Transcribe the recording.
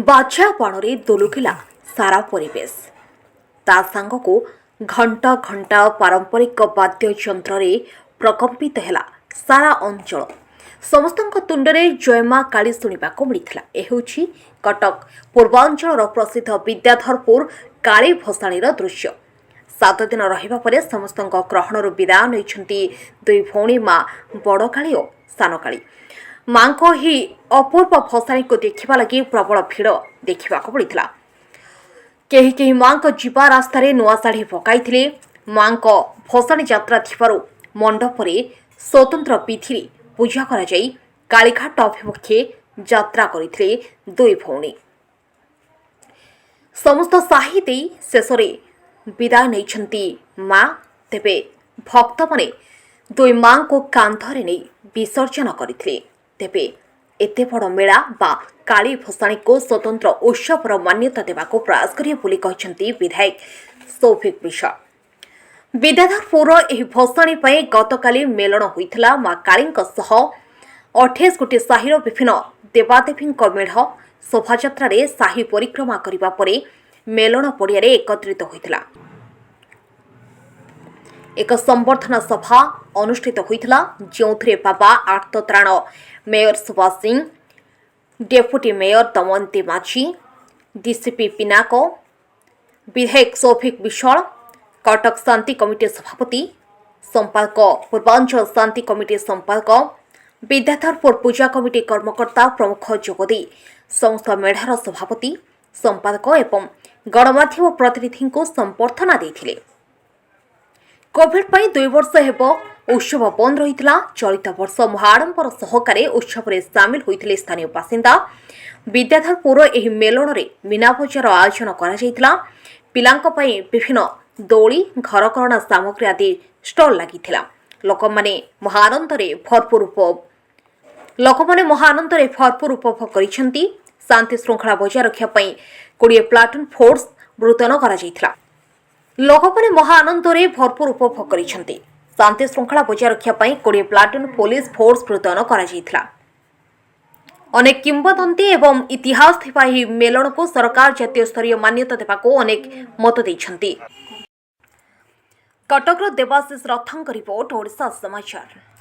बाजा बाणरे दोलुकिला सारा परिवेश ता सांगको घंटा घंटा पारंपरिक वाद्य यंत्र प्रकम्पित है सारा अंचल समस्त तुंडरे जयमा काली शुणा मिलता। यह कटक पूर्वांचल प्रसिद्ध विद्याधरपुर काली भसाणी दृश्य 7 दिन रहिबा परे समस्त ग्रहणर विदाय नहीं दुई भौणी माँ बड़ काली और सान काली माँ को ही अपूर्व भसाणी को देखा लगी प्रबल भिड़ देखा मिलता। कहीं माँ को जीवा रास्तार नुआ शाढ़ी पकाई माँ को भसाणी यात्रा थिबारु मंडपरे स्वतंत्र विधि पूजा करा जाई कालीघाट अभिमुखे यात्रा करथिले दुई भौणी समस्त साही दे शेषरे विदाय नहीं माँ तेबे भक्त माने दुई माँ को कांधरे नहीं विसर्जन करथिले। तेबे एते बड़ मेला बा काली भसाणी को स्वतंत्र उत्सवर मान्यता देवाको प्रयास करिए बोली कहछंती विधायक सौभिक विशाल। विद्याधरपुर एही भसाणी पई गतकाली मेलन होइथिला मां कालींक सह 28 गोटी साहिर विभिन्न देवादेवींक मेढ शोभायात्रा रे साही परिक्रमा करिबा परे मेलन पड़िया रे एकत्रित होइथिला। एक संबर्धना सभा अनुष्ठित होइथिला जोंथरे Baba Artatrana mayor Subhash Singh, deputy mayor Damayanti Majhi, DCP पिनाको, विधायक सौभिक विशाल, कटक शांति कमिटी सभापति संपादक, पूर्वांचल शांति कमिटी संपादक, विद्याधरपुर पूजा कमिटी कर्मकर्ता प्रमुख जोगदी समस्त मेढार सभापति संपादक एवं गणमाध्यम प्रतिनिधि को संबर्धना देथिले। कोविड 2 वर्ष हेब उत्सव बंद रही चलित वर्ष महाडंबर सहकारे उत्सव में सामिल होते स्थानीय बासिंदा। विद्याधरपुर एही मेलन रे मीना बजार आयोजन करा पिलांक पई विभिन्न दोली घरकरणा सामग्री आदि स्टल लगी लोकमाने महानंदरे भरपूर उपभोग करिसेंती। शांति श्रृंखला बजाय रखा 20 प्लाटून फोर्स मुतयन करा लोकमाने महाआनंदरे भरपूर उपभोग करिसेंती। शांति श्रृंखला बजाय रखा 20 प्लाटून पुलिस फोर्स मुतयन करा अनेक किंवदंती एवं इतिहास थिबा एही मेलन को सरकार जातीय स्तरीय मान्यता देबाको अनेक मत दैछंती। कटकर देवाशीष रथंक रिपोर्ट ओडिशा समाचार।